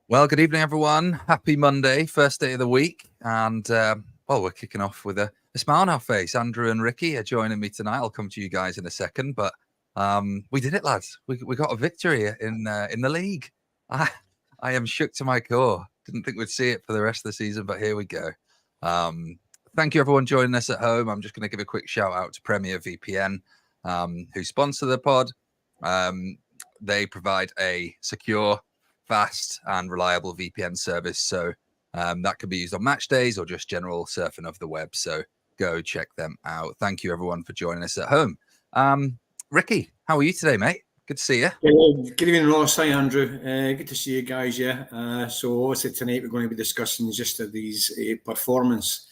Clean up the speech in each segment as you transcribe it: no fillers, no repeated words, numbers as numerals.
Well, good evening, everyone. Happy Monday, first day of the week. And, we're kicking off with a smile on our face. Andrew and Ricky are joining me tonight. I'll come to you guys in a second. But we did it, lads. We got a victory in the league. I am shook to my core. Didn't think we'd see it for the rest of the season, but here we go. Thank you, everyone, joining us at home. I'm just going to give a quick shout out to Premier VPN, who sponsor the pod. They provide a secure, fast and reliable VPN service, so that can be used on match days or just general surfing of the web. So go check them out. Thank you, everyone, for joining us at home. Ricky, how are you today, mate? Good to see you. Good evening, Ross. Hi, Andrew. Good to see you guys. So obviously tonight we're going to be discussing just these performance.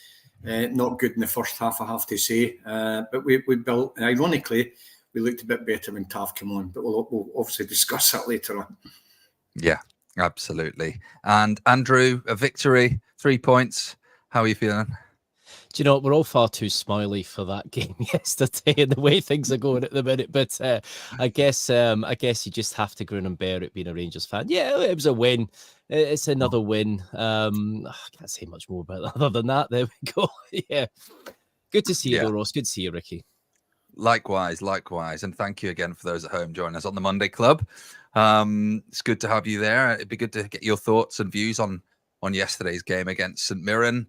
Not good in the first half, I have to say. But we built, ironically, we looked a bit better when Tav came on. But we'll obviously discuss that later on. Yeah, absolutely. And Andrew, a victory, 3 points. How are you feeling? Do you know, we're all far too smiley for that game yesterday and the way things are going at the minute. But I guess you just have to grin and bear it being a Rangers fan. Yeah, it was a win. It's another win. I can't say much more about that other than that. There we go. Yeah. Good to see you, though, Ross. Good to see you, Ricky. Likewise. And thank you again for those at home joining us on the Monday Club. It's good to have you there. It'd be good to get your thoughts and views on yesterday's game against St Mirren,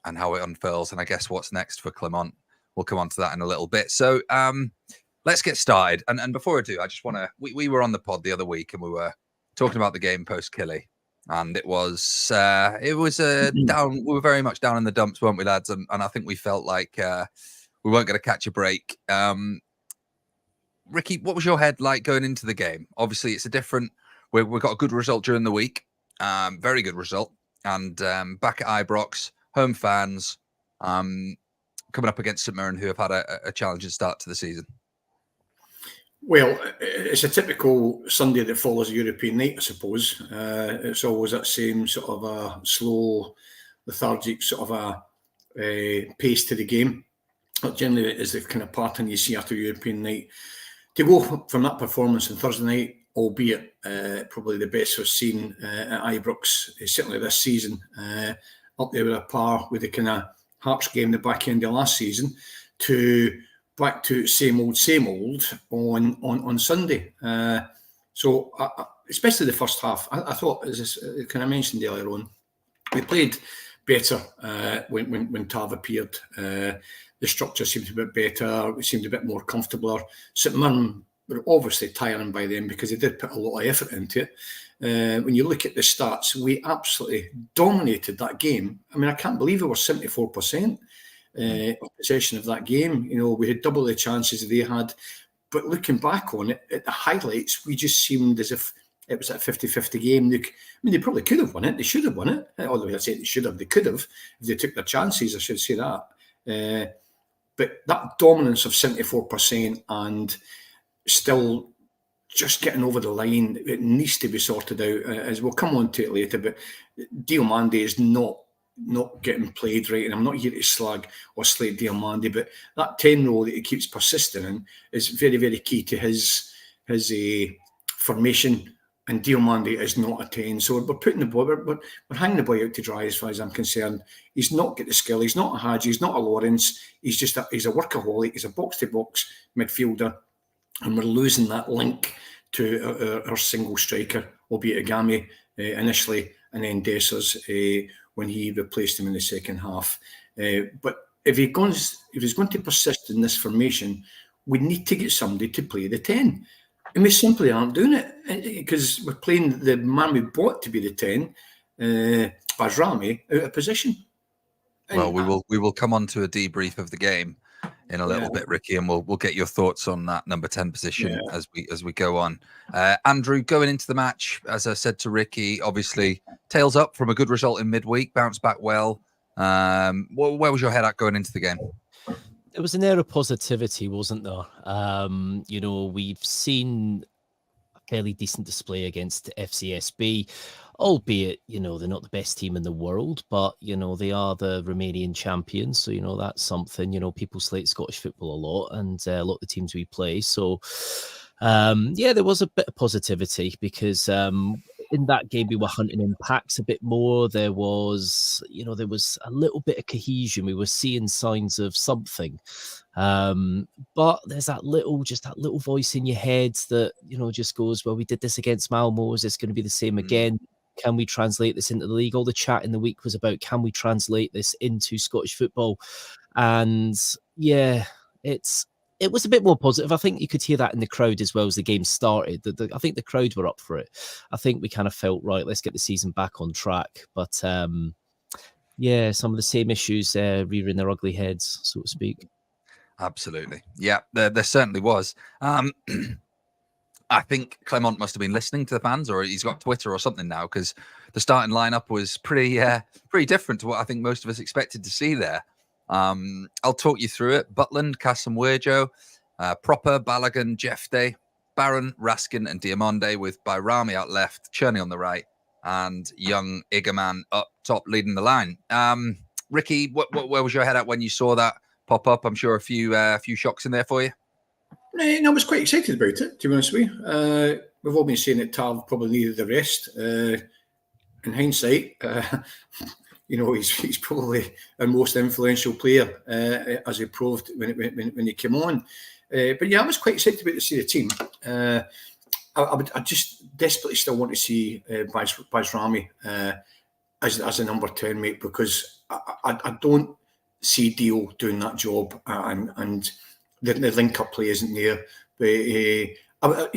and how it unfurls, and I guess what's next for Clement. We'll come on to that in a little bit. So let's get started. And before I do, I just want to, we were on the pod the other week and we were talking about the game post-Killy, and it was down, we were very much down in the dumps, weren't we, lads? And I think we felt like we weren't going to catch a break. Ricky, what was your head like going into the game? Obviously, it's a different, we got a good result during the week, very good result. And back at Ibrox, home fans, coming up against St Mirren, who have had a challenging start to the season. Well, it's a typical Sunday that follows a European night, I suppose. It's always that same sort of a slow, lethargic sort of a pace to the game. But generally, it is the kind of pattern you see after a European night. To go from that performance on Thursday night, albeit probably the best we've seen at Ibrox, certainly this season, up there with a par with the kind of Hearts game the back end of last season, to back to same old on Sunday. So especially the first half, I thought, as I kind of mentioned earlier on, we played better when Tav appeared. The structure seemed a bit better. It seemed a bit more comfortable. St Mirren were obviously tiring by then because they did put a lot of effort into it. When you look at the stats, we absolutely dominated that game. I mean, I can't believe it was 74% of possession of that game. You know, we had double the chances they had. But looking back on it, at the highlights, we just seemed as if it was a 50-50 game. Look, I mean, they probably could have won it. They should have won it. Although I say they should have. They could have if they took their chances, I should say that. But that dominance of 74% and still just getting over the line, it needs to be sorted out. As we'll come on to it later, but Diomande is not getting played right, and I'm not here to slag or slate Diomande, but that 10 role that he keeps persisting in is very, very key to his formation. And Diomande is not a 10, so we're putting the boy, we're hanging the boy out to dry as far as I'm concerned. He's not got the skill. He's not a Hadji. He's not a Lawrence. He's a workaholic. He's a box-to-box midfielder, and we're losing that link to our single striker, albeit Agami initially, and then Dessers when he replaced him in the second half. But if he's going to persist in this formation, we need to get somebody to play the 10. And we simply aren't doing it because we're playing the man we bought to be the 10, Bajrami, out of position. Well, we will come on to a debrief of the game in a little bit, Ricky, and we'll get your thoughts on that number 10 position as we go on. Andrew, going into the match, as I said to Ricky, obviously tails up from a good result in midweek, bounced back well. Where was your head at going into the game? There was an air of positivity, wasn't there? We've seen a fairly decent display against FCSB. albeit, they're not the best team in the world, but, they are the Romanian champions. So, that's something, people slate Scottish football a lot, and a lot of the teams we play. So, there was a bit of positivity because in that game we were hunting in packs a bit more. There was a little bit of cohesion. We were seeing signs of something. But there's that little voice in your head that, just goes, well, we did this against Malmo. Is this going to be the same again? Can we translate this into the league? All the chat in the week was about, can we translate this into Scottish football? And yeah, it was a bit more positive. I think you could hear that in the crowd as well as the game started. I think the crowd were up for it. I think we kind of felt, right, let's get the season back on track. But some of the same issues rearing their ugly heads, so to speak. Absolutely. Yeah, there certainly was. I think Clement must have been listening to the fans, or he's got Twitter or something now, because the starting lineup was pretty different to what I think most of us expected to see there. I'll talk you through it. Butland, Casemiro, Proper, Balogun, Jefte, Barron, Raskin, and Diamonde, with Bayrami out left, Cherney on the right, and young Igaman up top leading the line. Ricky, where was your head at when you saw that pop up? I'm sure a few shocks in there for you. No, I was quite excited about it, to be honest with you. We've all been saying that Tav probably needed the rest. In hindsight, he's probably our most influential player, as he proved when he came on. But yeah, I was quite excited about to see the team. I just desperately still want to see Bayrami as a number 10, mate, because I don't see Dio doing that job, and the link-up play isn't there. But,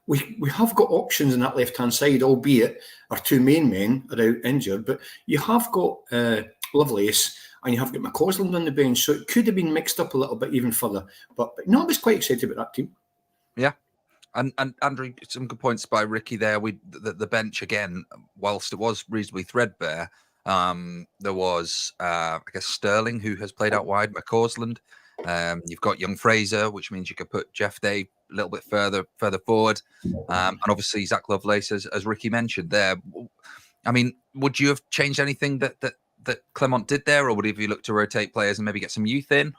we have got options on that left-hand side, albeit our two main men are out injured. But you have got Lovelace and you have got McCausland on the bench, so it could have been mixed up a little bit even further. But no, I was quite excited about that team. Yeah. And Andrew, some good points by Ricky there. The bench, again, whilst it was reasonably threadbare, there was, I guess, Sterling, who has played out wide, McCausland. You've got young Fraser, which means you could put Jeff Day a little bit further forward, and obviously Zach Lovelace, as Ricky mentioned there. I mean, would you have changed anything that Clement did there, or would you look to rotate players and maybe get some youth in?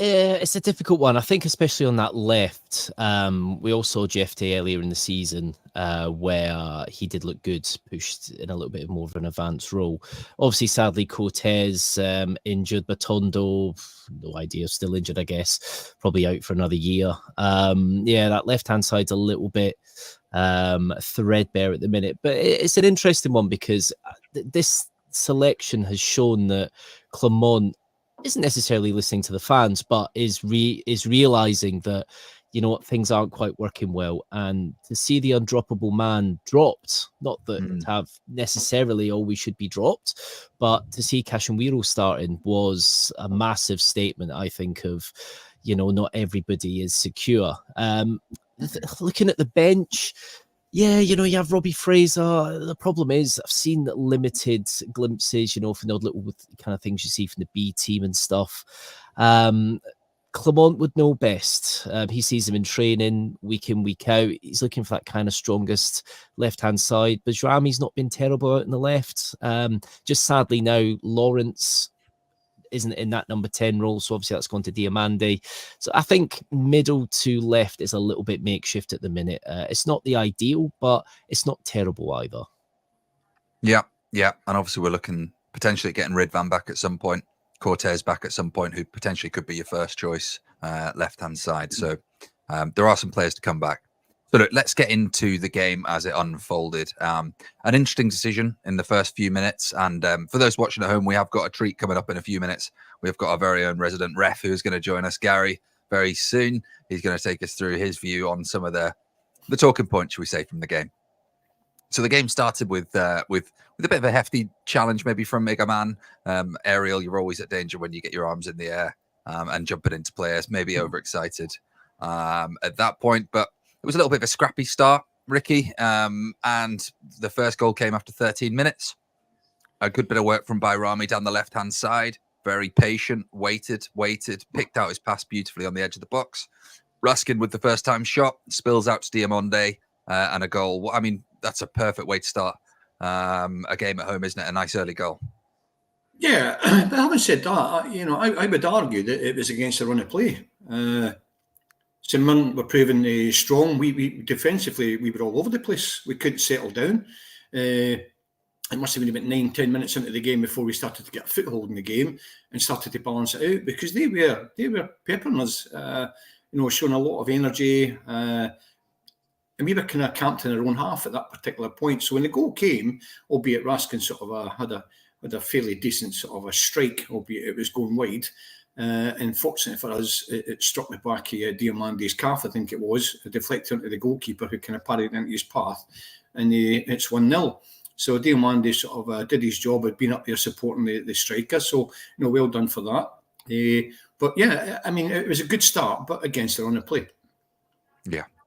It's a difficult one. I think especially on that left, we all saw Jeff Day earlier in the season where he did look good, pushed in a little bit more of an advanced role. Obviously, sadly, Cortez injured. Batondo, no idea, still injured, I guess. Probably out for another year. That left-hand side's a little bit threadbare at the minute. But it's an interesting one because this selection has shown that Clement isn't necessarily listening to the fans, but is realizing that, things aren't quite working well. And to see the undroppable man dropped, not that have necessarily always should be dropped, but to see Casemiro starting was a massive statement, I think, of, not everybody is secure. Looking at the bench, yeah, you have Robbie Fraser. The problem is I've seen limited glimpses, from the odd little kind of things you see from the B team and stuff. Clement would know best. He sees him in training week in, week out. He's looking for that kind of strongest left-hand side. But Bayrami's not been terrible out in the left. Just sadly now, Lawrence isn't in that number 10 role, so obviously that's gone to Diamande. So I think middle to left is a little bit makeshift at the minute. It's not the ideal, but it's not terrible either. Yeah, and obviously we're looking potentially at getting Ridvan back at some point, Cortez back at some point, who potentially could be your first choice left-hand side. So there are some players to come back. So look, let's get into the game as it unfolded. An interesting decision in the first few minutes. And for those watching at home, we have got a treat coming up in a few minutes. We've got our very own resident ref who's going to join us, Gary, very soon. He's going to take us through his view on some of the talking points, shall we say, from the game. So the game started with a bit of a hefty challenge, maybe from Megaman. Ariel, you're always at danger when you get your arms in the air and jumping into players, maybe overexcited at that point. But it was a little bit of a scrappy start, Ricky, and the first goal came after 13 minutes. A good bit of work from Bayrami down the left-hand side. Very patient, waited, picked out his pass beautifully on the edge of the box. Raskin with the first-time shot, spills out to Diamande, and a goal. I mean, that's a perfect way to start a game at home, isn't it? A nice early goal. Yeah, but having said that, I would argue that it was against the run of play. St Mirren were proving strong. We defensively, we were all over the place. We couldn't settle down. It must have been about 9-10 minutes into the game before we started to get a foothold in the game and started to balance it out, because they were peppering us, showing a lot of energy. And we were kind of camped in our own half at that particular point. So when the goal came, albeit Raskin sort of had a fairly decent sort of a strike, albeit it was going wide. And fortunately for us, it struck the back of Diamandi's calf, I think it was, deflected onto the goalkeeper, who kind of parried into his path, and it's 1-0. So Diamandi sort of did his job, had been up there supporting the striker. So, well done for that. But yeah, I mean, it was a good start, but against the run of play.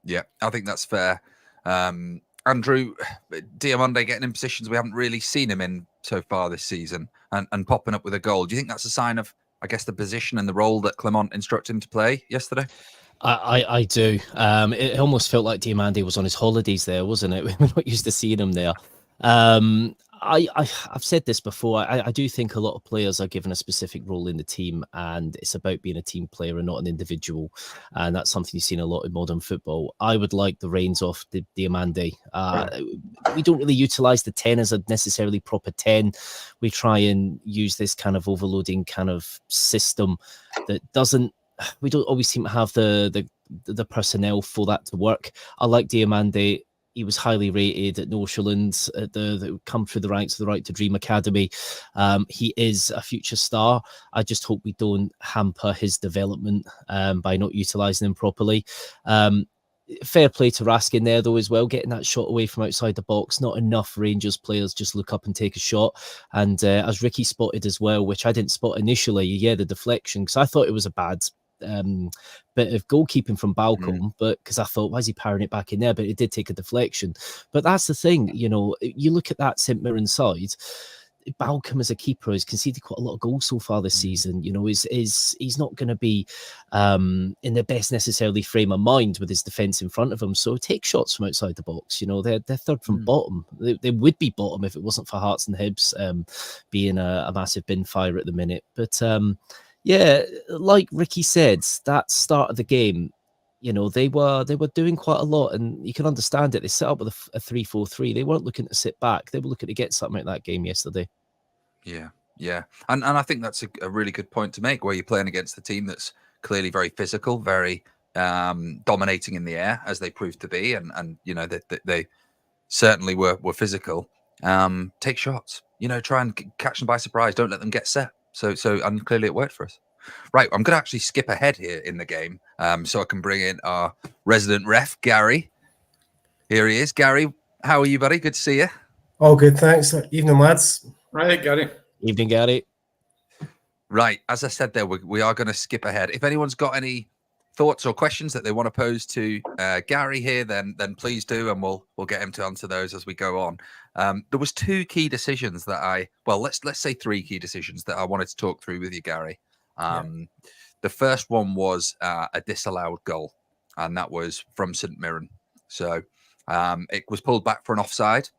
Yeah, I think that's fair. Andrew, Diamandi getting in positions we haven't really seen him in so far this season, and popping up with a goal. Do you think that's a sign of, I guess, the position and the role that Clement instructed him to play yesterday? I do. It almost felt like Diamandi was on his holidays there, wasn't it? We're not used to seeing him there. I've said this before. I do think a lot of players are given a specific role in the team, and it's about being a team player and not an individual. And that's something you've seen a lot in modern football. I would like the reins off Diamandi. We don't really utilize the 10 as a necessarily proper 10. We try and use this kind of overloading kind of system that doesn't. We don't always seem to have the personnel for that to work. I like Diamandi. He was highly rated at Northshire, that come through the ranks of the Right to Dream Academy. He is a future star. I just hope we don't hamper his development by not utilising him properly. Fair play to Raskin there, though, as well, getting that shot away from outside the box. Not enough Rangers players just look up and take a shot. And as Ricky spotted as well, which I didn't spot initially, the deflection, because I thought it was a bad bit of goalkeeping from Balcom, but because I thought, why is he powering it back in there? But it did take a deflection. But that's the thing, you look at that St Mirren side. Balcom as a keeper has conceded quite a lot of goals so far this season. He's not going to be in the best necessarily frame of mind with his defence in front of him. So take shots from outside the box. They're third from bottom. They would be bottom if it wasn't for Hearts and Hibs being a massive bin fire at the minute. But yeah, like Ricky said, that start of the game, they were doing quite a lot, and you can understand it. They set up with a 3-4-3. They weren't looking to sit back. They were looking to get something out of that game yesterday. Yeah. And I think that's a really good point to make, where you're playing against a team that's clearly very physical, very dominating in the air, as they proved to be, and they certainly were physical. Take shots, try and catch them by surprise. Don't let them get set. So and clearly it worked for us. Right, I'm going to actually skip ahead here in the game so I can bring in our resident ref, Gary. Here he is. Gary, how are you, buddy? Good to see you. All good, thanks. Evening, lads. Right, Gary. Evening, Gary. Right, as I said there, we are going to skip ahead. If anyone's got any thoughts or questions that they want to pose to Gary here, then please do, and we'll get him to answer those as we go on. There was two key decisions that let's say three key decisions that I wanted to talk through with you, Gary. The first one was a disallowed goal, and that was from St Mirren. So it was pulled back for an offside.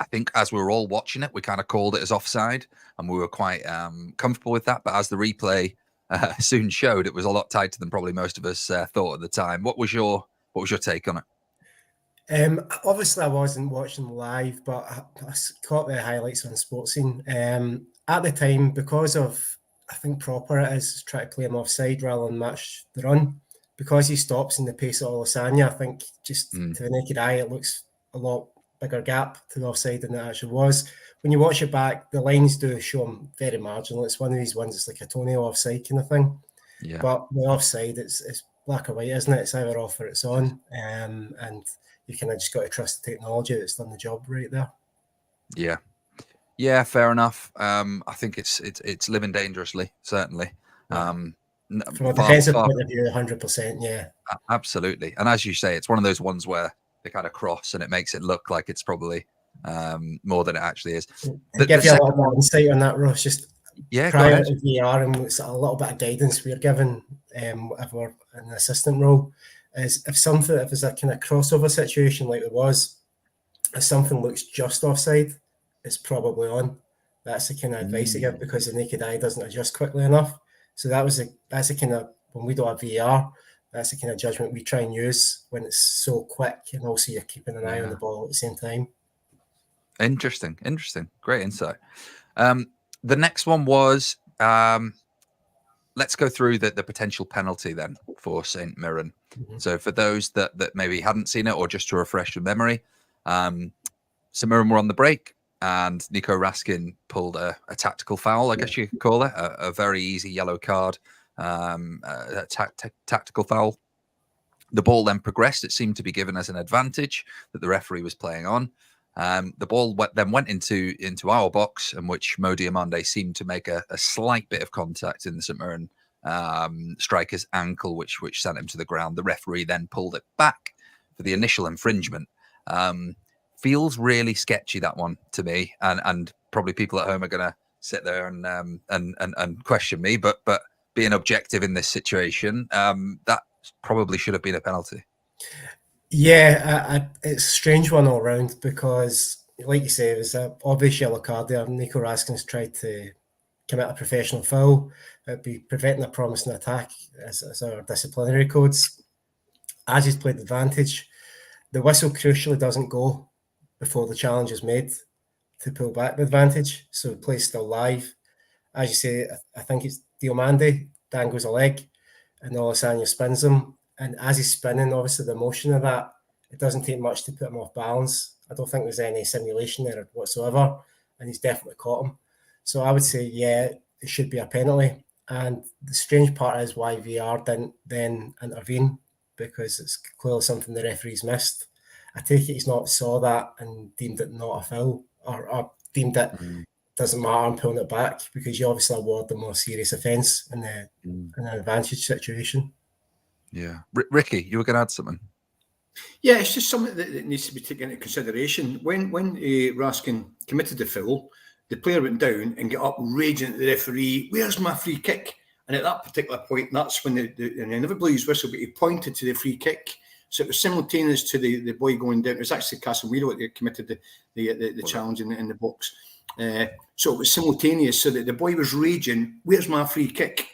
I think as we were all watching it, we kind of called it as offside, and we were quite comfortable with that. But as the replay soon showed, it was a lot tighter than probably most of us thought at the time. What was your take on it? Obviously, I wasn't watching live, but I caught the highlights on Sportscene. At the time, because of, I think proper it is, try to play him offside rather than match the run. Because he stops in the pace of Olasanya, I think just to the naked eye, it looks a lot bigger gap to the offside than it actually was. When you watch it back, the lines do show him very marginal. It's one of these ones, it's like a toenail offside kind of thing. Yeah. But the offside, it's black or white, isn't it? It's either off or it's on. And you kind of just got to trust the technology that's done the job right there. Yeah, fair enough. I think it's living dangerously, certainly. From a defensive point of view, 100%, yeah. Absolutely. And as you say, it's one of those ones where they kind of cross and it makes it look like it's probably more than it actually is. To give you a lot more insight on that, Ross, just prior to VAR and a little bit of guidance we're given if we're in an assistant role. is if there's a kind of crossover situation like there was, if something looks just offside, it's probably on. That's the kind of advice I give, because the naked eye doesn't adjust quickly enough. So that's a kind of, when we don't have VAR, that's the kind of judgment we try and use when it's so quick, and also you're keeping an eye on the ball at the same time. Interesting. Great insight. The next one was, let's go through the potential penalty then for St Mirren. So for those that maybe hadn't seen it, or just to refresh your memory, St Mirren were on the break, and Nico Raskin pulled a tactical foul, I guess you could call it, a very easy yellow card, a tactical foul. The ball then progressed. It seemed to be given as an advantage that the referee was playing on. The ball then went into our box, in which Mo Diomande seemed to make a slight bit of contact in the St Mirren striker's ankle, which sent him to the ground. The referee then pulled it back for the initial infringement. Feels really sketchy, that one, to me, and probably people at home are going to sit there and question me, but being objective in this situation, that probably should have been a penalty. Yeah, it's a strange one all around, because, like you say, it was an obvious yellow card there. Nico Raskin's tried to commit a professional foul. It'd be preventing a promising attack as our disciplinary codes. As he's played advantage, the whistle crucially doesn't go before the challenge is made to pull back the advantage, so the play's still live. As you say, I think it's Diomande dangles a leg, and Olasanya spins him. And as he's spinning, obviously the motion of that, it doesn't take much to put him off balance. I don't think there's any simulation there whatsoever, and he's definitely caught him. So I would say, yeah, it should be a penalty. And the strange part is why VR didn't then intervene, because it's clearly something the referee's missed. I take it he's not saw that and deemed it not a foul, or deemed it doesn't matter, I'm pulling it back, because you obviously award the more serious offence in an advantage situation. Yeah. Ricky, you were going to add something? Yeah, it's just something that needs to be taken into consideration. When Raskin committed the foul, the player went down and got up raging at the referee, "Where's my free kick?" And at that particular point, that's when and he never blew his whistle, but he pointed to the free kick. So it was simultaneous to the boy going down. It was actually Casemiro that committed the challenge in the box. So it was simultaneous, so that the boy was raging, "Where's my free kick?"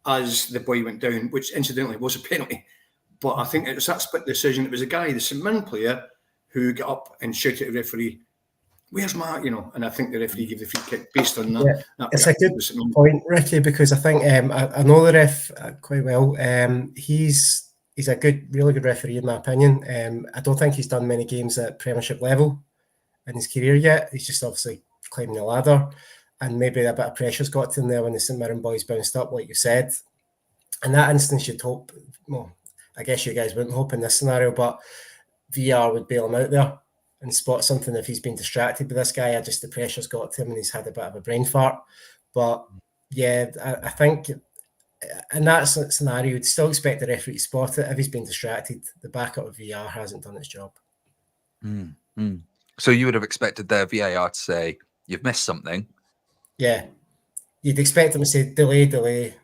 as the boy went down, which incidentally was a penalty. But I think it was that split decision. It was a guy, the St Mirren player, who got up and shouted at the referee, "Where's my," and I think the referee gave the free kick based on that. Yeah, it's a good point, Ricky, because I think I know the ref quite well. He's a really good referee in my opinion. I don't think he's done many games at Premiership level in his career yet. He's just obviously climbing the ladder, and maybe a bit of pressure's got to him there when the St Mirren boys bounced up, like you said. In that instance, you'd hope, well, I guess you guys wouldn't hope in this scenario, but VR would bail him out there and spot something if he's been distracted. But this guy, the pressure's got to him and he's had a bit of a brain fart. But yeah, I think in that scenario, you'd still expect the referee to spot it. If he's been distracted, the backup of VR hasn't done its job. So you would have expected their VAR to say, "You've missed something." Yeah. You'd expect them to say, delay,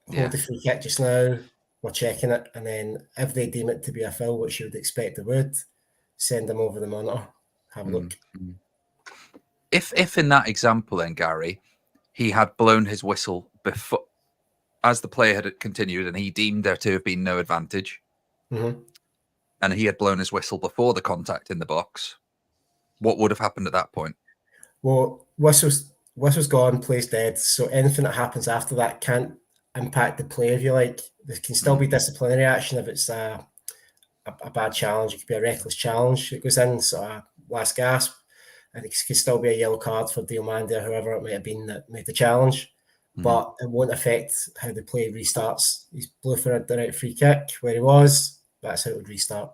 hold the free kick just now, we're checking it. And then if they deem it to be a foul, which you would expect they would, send them over the monitor, have a look. If in that example then, Gary, he had blown his whistle before, as the player had continued, and he deemed there to have been no advantage, and he had blown his whistle before the contact in the box, what would have happened at that point? Well, whistle's gone, play's dead, so anything that happens after that can't impact the play, if you like. There can still be disciplinary action if it's a bad challenge. It could be a reckless challenge. It goes in sort of last gasp, and it could still be a yellow card for Diomande or whoever it might have been that made the challenge. But it won't affect how the play restarts. He's blew for a direct free kick where he was. That's how it would restart.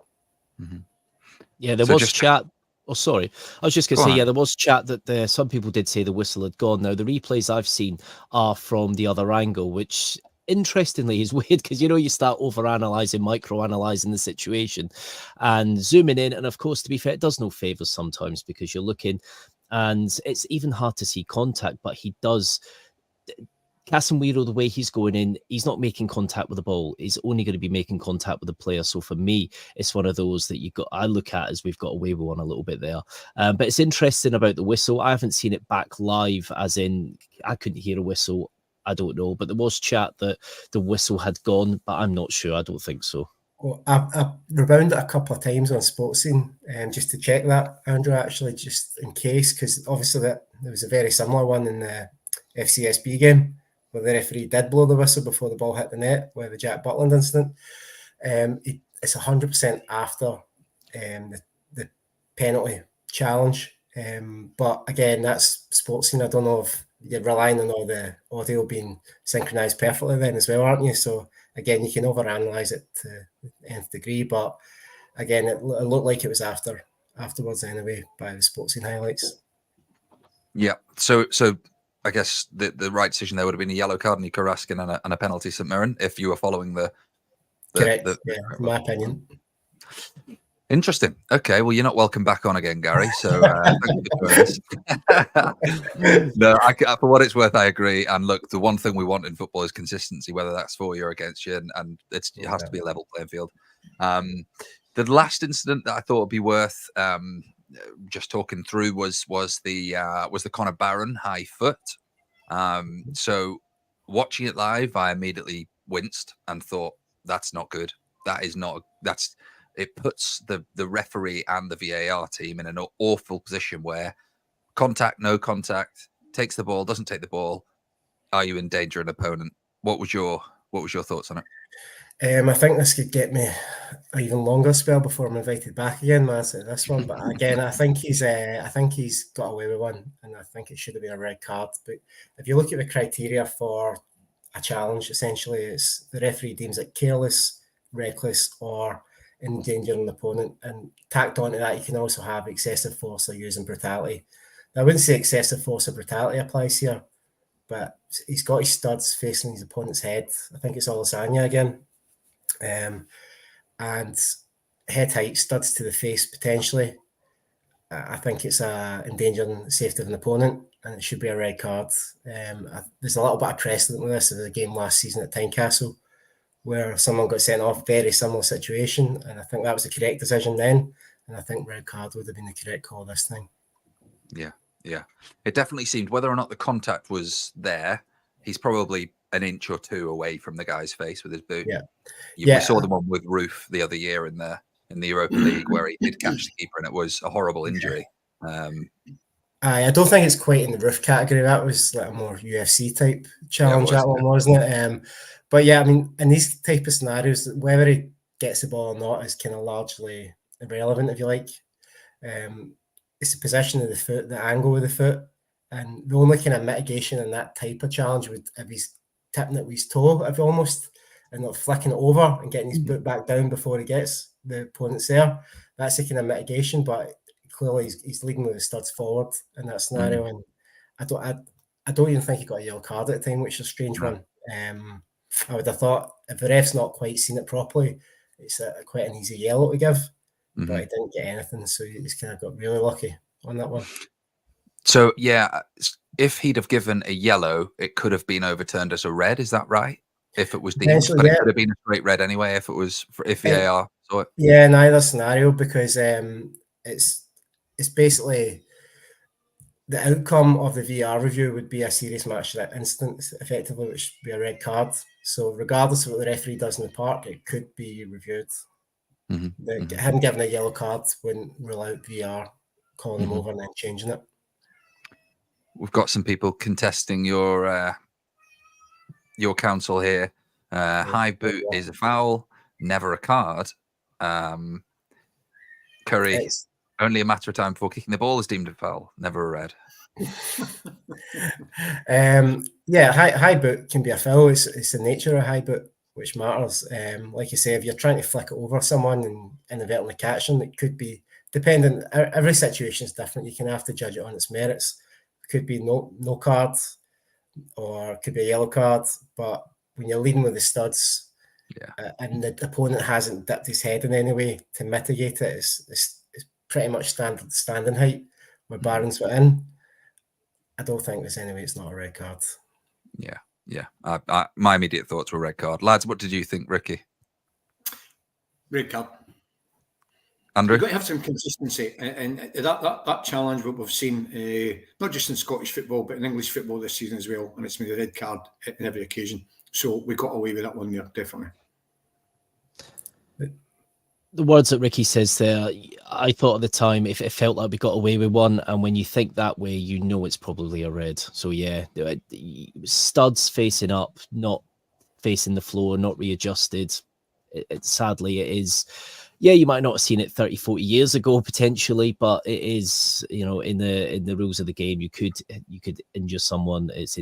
Yeah, there was chat. Oh, sorry. I was just going to say, there was chat that some people did say the whistle had gone. Now, the replays I've seen are from the other angle, which interestingly is weird because, you start over-analysing, micro-analysing the situation and zooming in. And, of course, to be fair, it does no favours sometimes because you're looking and it's even hard to see contact, but he does Casemiro, the way he's going in, he's not making contact with the ball. He's only going to be making contact with the player. So for me, it's one of those that I look at as we've got away with one a little bit there. But it's interesting about the whistle. I haven't seen it back live, as in I couldn't hear a whistle. I don't know, but there was chat that the whistle had gone, but I'm not sure. I don't think so. Well, I've rebounded it a couple of times on Sports Scene, just to check that, Andrew, actually, just in case, because obviously there was a very similar one in the FCSB game where the referee did blow the whistle before the ball hit the net, where the Jack Butland incident. It's 100% after the penalty challenge. But again, that's Sports Scene. I don't know if you're relying on all the audio being synchronized perfectly then as well, aren't you? So again, you can overanalyze it to the nth degree, but again, it looked like it was afterwards anyway by the Sports Scene highlights. Yeah. So I guess the right decision there would have been a yellow card, Nico Raskin, and a penalty, St Mirren, if you were following the correct. Yeah, in my opinion. Interesting. Okay, well, you're not welcome back on again, Gary. So thank you for doing this. No, for what it's worth, I agree. And look, the one thing we want in football is consistency, whether that's for you or against you, and it has to be a level playing field. The last incident that I thought would be worth just talking through was the Connor Barron high foot. So watching it live, I immediately winced and thought, that's not good. It puts the referee and the VAR team in an awful position where contact, no contact, takes the ball, doesn't take the ball. Are you in danger an opponent? What was your thoughts on it? I think this could get me an even longer spell before I'm invited back again, man. So this one, but again, I think he's got away with one, and I think it should have been a red card. But if you look at the criteria for a challenge, essentially, it's the referee deems it careless, reckless, or endangering an opponent, and tacked onto that, you can also have excessive force or using brutality. Now, I wouldn't say excessive force or brutality applies here, but he's got his studs facing his opponent's head. I think it's Olasanya again. And head height, studs to the face potentially. I think it's endangering the safety of an opponent, and it should be a red card. There's a little bit of precedent with this. There was a game last season at Tynecastle where someone got sent off, very similar situation, and I think that was the correct decision then, and I think red card would have been the correct call this time. Yeah. It definitely seemed, whether or not the contact was there, he's probably an inch or two away from the guy's face with his boot. We saw the one with Roof the other year in the Europa League where he did catch the keeper and it was a horrible injury. I don't think it's quite in the Roof category. That was like a more UFC type challenge, that one, wasn't it? But yeah, I mean, in these type of scenarios, whether he gets the ball or not is kind of largely irrelevant, if you like. It's the position of the foot, the angle of the foot, and the only kind of mitigation in that type of challenge would if he's tipping it with his toe, if almost, and not flicking it over and getting his boot back down before he gets the opponent's there. That's a kind of mitigation, but clearly he's leading with the studs forward in that scenario, and I don't even think he got a yellow card at the time, which is a strange one. I would have thought if the ref's not quite seen it properly, it's quite an easy yellow to give, but he didn't get anything, so he's kind of got really lucky on that one. So yeah, if he'd have given a yellow, it could have been overturned as a red. Is that right? If it was deemed, but it could have been a straight red anyway. If VAR saw it. Yeah, in either scenario, because it's basically the outcome of the VAR review would be a serious match that instant, effectively, which would be a red card. So regardless of what the referee does in the park, it could be reviewed. Him giving a yellow card wouldn't rule out VAR calling him over and then changing it. We've got some people contesting your counsel here. High boot is a foul, never a card. Curry, only a matter of time before kicking the ball is deemed a foul, never a red. High boot can be a foul. It's the nature of high boot which matters. Like you say, if you're trying to flick it over someone and inadvertently catch them, it could be, depending, every situation is different. You can have to judge it on its merits. It could be no card, or it could be a yellow card, but when you're leading with the studs, and the opponent hasn't dipped his head in any way to mitigate it, it's pretty much standard standing height where Barron's went in. I don't think there's any way it's not a red card. Yeah, my immediate thoughts were red card. Lads, what did you think, Ricky? Red card. Andrew? You've got to have some consistency, and that challenge what we've seen, not just in Scottish football, but in English football this season as well, and it's made a red card in every occasion. So we got away with that one there, definitely. The words that Ricky says there, I thought at the time, if it felt like we got away with one, and when you think that way, you know it's probably a red. So yeah, studs facing up, not facing the floor, not readjusted. Sadly, it is. Yeah, you might not have seen it 30, 40 years ago potentially, but it is, in the rules of the game, you could injure someone. It's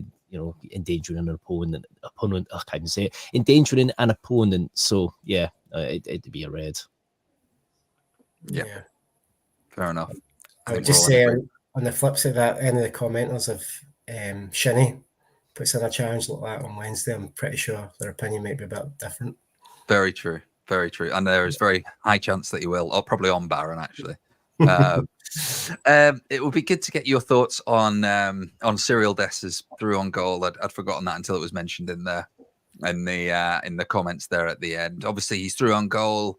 endangering an opponent. I can't even say it. Endangering an opponent. So yeah, it'd be a red. Yeah. Fair enough. I would just say on the flip side of that, any of the commenters of Shinnie puts in a challenge like that on Wednesday, I'm pretty sure their opinion might be a bit different. Very true. Very true. And there is very high chance that you will, or probably on Baron, actually. It would be good to get your thoughts on Cyril Dess's through on goal. I'd forgotten that until it was mentioned in the comments there at the end. Obviously, he's through on goal.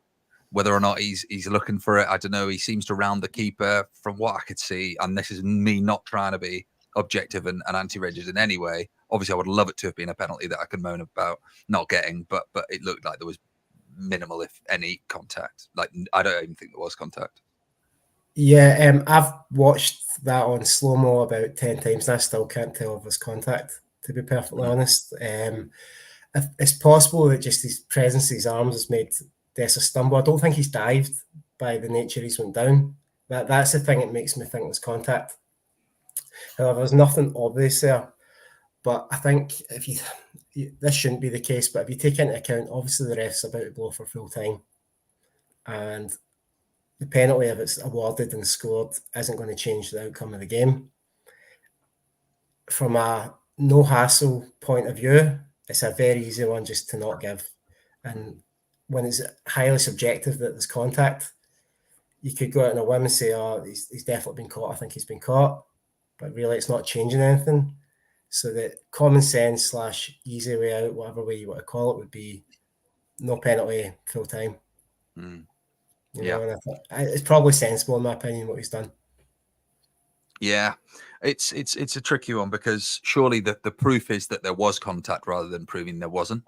Whether or not he's looking for it, I don't know. He seems to round the keeper from what I could see. And this is me not trying to be objective and anti-rigid in any way. Obviously, I would love it to have been a penalty that I could moan about not getting, but it looked like there was minimal, if any, contact. Like, I don't even think there was contact. Yeah, I've watched that on slow-mo about 10 times and I still can't tell if there's contact, to be perfectly honest. It's possible that just his presence of his arms has made Dessa stumble. I don't think he's dived by the nature he's went down. That's the thing that makes me think there's contact. However, there's nothing obvious there. But I think this shouldn't be the case, but if you take into account, obviously the ref's about to blow for full time. And the penalty, if it's awarded and scored, isn't going to change the outcome of the game. From a no hassle point of view, it's a very easy one just to not give. And when it's highly subjective that there's contact, you could go out on a whim and say, oh, he's definitely been caught. I think he's been caught. But really, it's not changing anything. So that common sense / easy way out, whatever way you want to call it, would be no penalty, full time. It's probably sensible in my opinion what he's done. Yeah, it's a tricky one because surely the proof is that there was contact rather than proving there wasn't.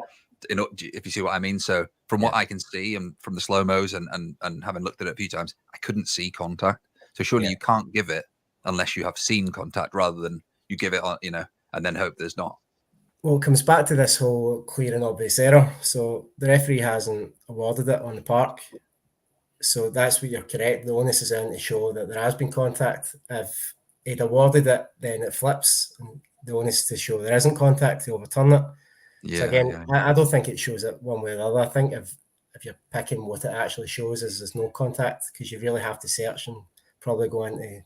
If you see what I mean. So from what I can see and from the slow-mos and having looked at it a few times, I couldn't see contact. So surely you can't give it unless you have seen contact rather than you give it on, and then hope there's not. Well, it comes back to this whole clear and obvious error. So the referee hasn't awarded it on the park. So that's what you're correct. The onus is in to show that there has been contact. If he'd awarded it, then it flips. And the onus to show there isn't contact to overturn it. So again, I don't think it shows it one way or the other. I think if you're picking what it actually shows is there's no contact, because you really have to search and probably go into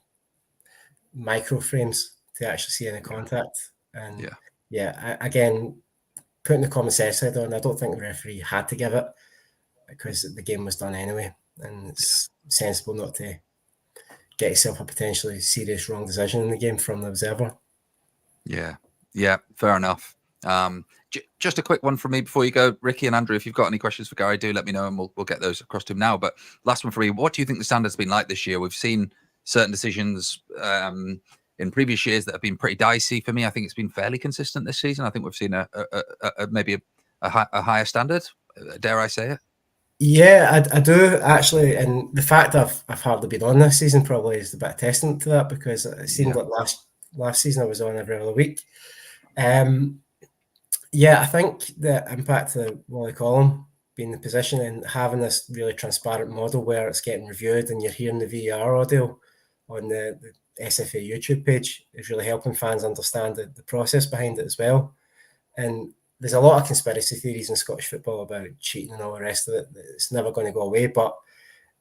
microframes to actually see any contact. And again, putting the common sense side on, I don't think the referee had to give it because the game was done anyway, and it's sensible not to get yourself a potentially serious wrong decision in the game from the observer. Yeah, fair enough. Just a quick one from me before you go, Ricky and Andrew. If you've got any questions for Gary, do let me know and we'll get those across to him now. But last one for me, what do you think the standard's been like this year? We've seen certain decisions in previous years that have been pretty dicey. For me, I think it's been fairly consistent this season. I think we've seen maybe a higher standard. Dare I say it? Yeah, I do actually, and the fact I've hardly been on this season probably is a bit of testament to that, because it seemed like last season I was on every other week. I think the impact of Wally Collum being in the position and having this really transparent model where it's getting reviewed and you're hearing the VAR audio on the SFA YouTube page is really helping fans understand the process behind it as well. And there's a lot of conspiracy theories in Scottish football about cheating and all the rest of it. It's never going to go away. But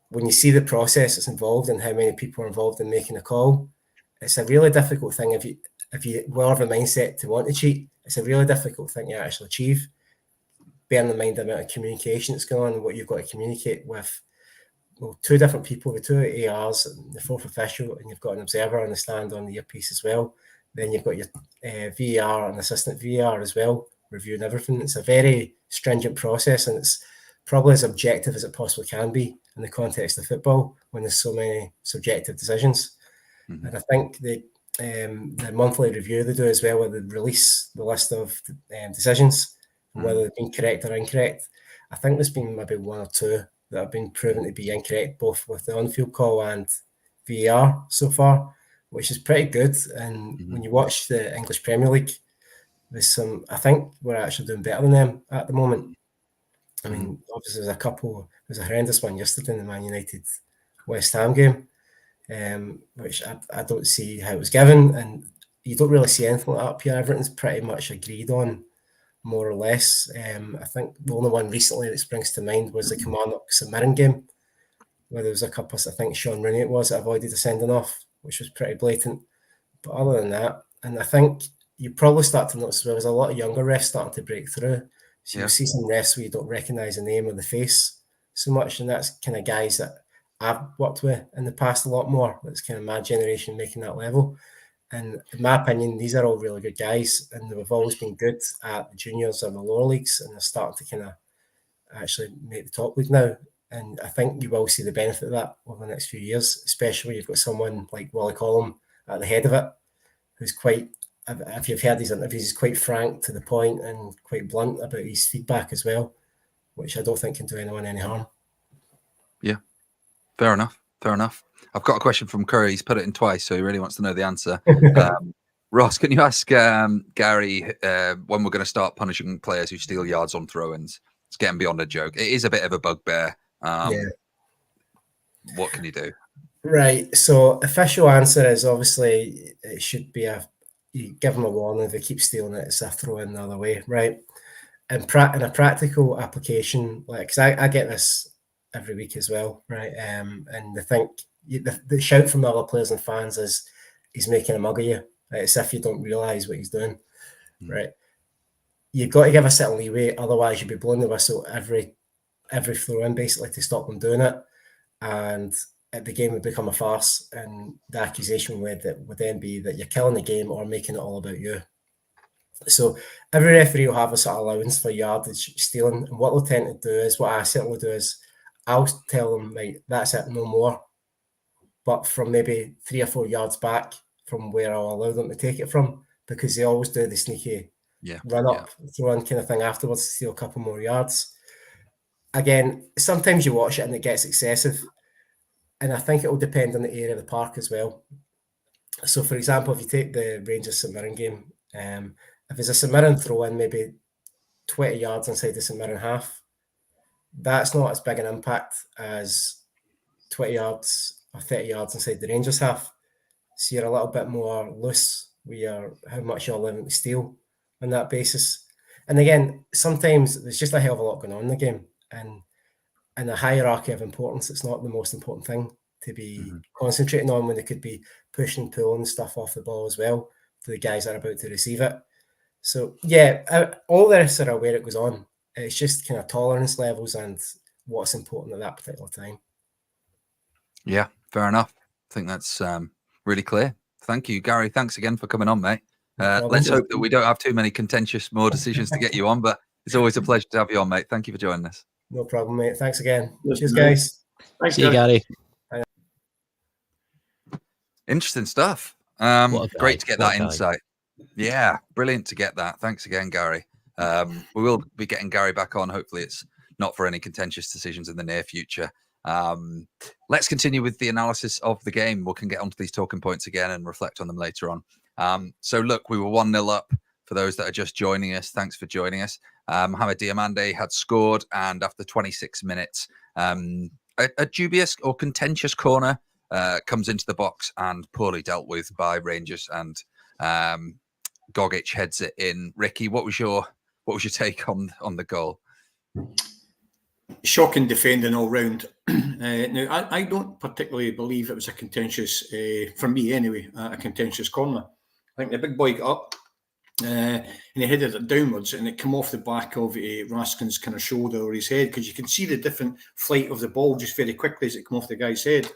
when you see the process that's involved and how many people are involved in making a call, it's a really difficult thing. If you will have a mindset to want to cheat, it's a really difficult thing to actually achieve. Bearing in mind the amount of communication that's going on and what you've got to communicate with, two different people, the two ARs and the fourth official, and you've got an observer on the stand on the earpiece as well. Then you've got your VAR and assistant VAR as well, reviewing everything. It's a very stringent process, and it's probably as objective as it possibly can be in the context of football when there's so many subjective decisions. Mm-hmm. And I think the monthly review they do as well, where they release the list of decisions, and whether they've been correct or incorrect. I think there's been maybe one or two that have been proven to be incorrect, both with the on-field call and VAR so far, which is pretty good. And when you watch the English Premier League, there's some, I think we're actually doing better than them at the moment. I mean, obviously there's a horrendous one yesterday in the Man United West Ham game, which I don't see how it was given, and you don't really see anything like that up here. Everything's pretty much agreed on, more or less. I think the only one recently that springs to mind was the Kilmarnock St Mirren game, where there was a couple, I think Sean Rooney it was, that avoided a sending off, which was pretty blatant. But other than that, and I think you probably start to notice there was a lot of younger refs starting to break through. So you'll see some refs where you don't recognise the name or the face so much, and that's kind of guys that I've worked with in the past a lot more. That's kind of my generation making that level. And in my opinion, these are all really good guys, and they've always been good at the juniors and the lower leagues, and they're starting to kind of actually make the top league now. And I think you will see the benefit of that over the next few years, especially when you've got someone like Wally Collum at the head of it, who's quite, if you've heard these interviews, he's quite frank to the point and quite blunt about his feedback as well, which I don't think can do anyone any harm. Yeah, fair enough. I've got a question from Curry. He's put it in twice, so he really wants to know the answer. Ross, can you ask Gary when we're going to start punishing players who steal yards on throw-ins? It's getting beyond a joke. It is a bit of a bugbear. What can you do? Right. So official answer is obviously it should be you give them a warning. If they keep stealing it, it's a throw-in the other way, right? And in a practical application, like, because I get this every week as well, right? And they think the shout from the other players and fans is he's making a mug of you. Right? It's if you don't realise what he's doing, right? You've got to give a certain leeway, otherwise you'll be blowing the whistle every throw-in basically to stop them doing it, and the game would become a farce, and the accusation would then be that you're killing the game or making it all about you. So every referee will have a sort of allowance for yardage stealing, and what they'll tend to do is, what I certainly do is, I'll tell them, right, that's it, no more. But from maybe 3 or 4 yards back from where I'll allow them to take it from, because they always do the sneaky run up, throw in kind of thing afterwards to steal a couple more yards. Again, sometimes you watch it and it gets excessive. And I think it will depend on the area of the park as well. So, for example, if you take the Rangers St Mirren game, if there's a St Mirren throw in maybe 20 yards inside the St Mirren half, that's not as big an impact as 20 yards or 30 yards inside the Rangers half. So you're a little bit more loose with how much you're allowing to steal on that basis. And again, sometimes there's just a hell of a lot going on in the game. And in a hierarchy of importance, it's not the most important thing to be concentrating on when they could be pushing, pulling stuff off the ball as well to the guys that are about to receive it. So, all the rest are aware it goes on. It's just kind of tolerance levels and what's important at that particular time. Yeah, fair enough. I think that's really clear. Thank you, Gary. Thanks again for coming on, mate. Let's hope that we don't have too many contentious more decisions to get you on, but it's always a pleasure to have you on, mate. Thank you for joining us. No problem, mate. Thanks again. Cheers, guys. Thanks, See you, Gary. Interesting stuff. Great to get that insight. Yeah, brilliant to get that. Thanks again, Gary. We will be getting Gary back on. Hopefully it's not for any contentious decisions in the near future. Let's continue with the analysis of the game. We can get onto these talking points again and reflect on them later on. So look, we were 1-0 up for those that are just joining us. Thanks for joining us. Mohamed Diamande had scored, and after 26 minutes, a dubious or contentious corner comes into the box and poorly dealt with by Rangers, and Gogic heads it in. Ricky, what was your take on the goal? Shocking defending all round. Now, I don't particularly believe it was a contentious, for me anyway, a contentious corner. I think the big boy got up and he headed it downwards, and it came off the back of Raskin's kind of shoulder or his head, because you can see the different flight of the ball just very quickly as it came off the guy's head.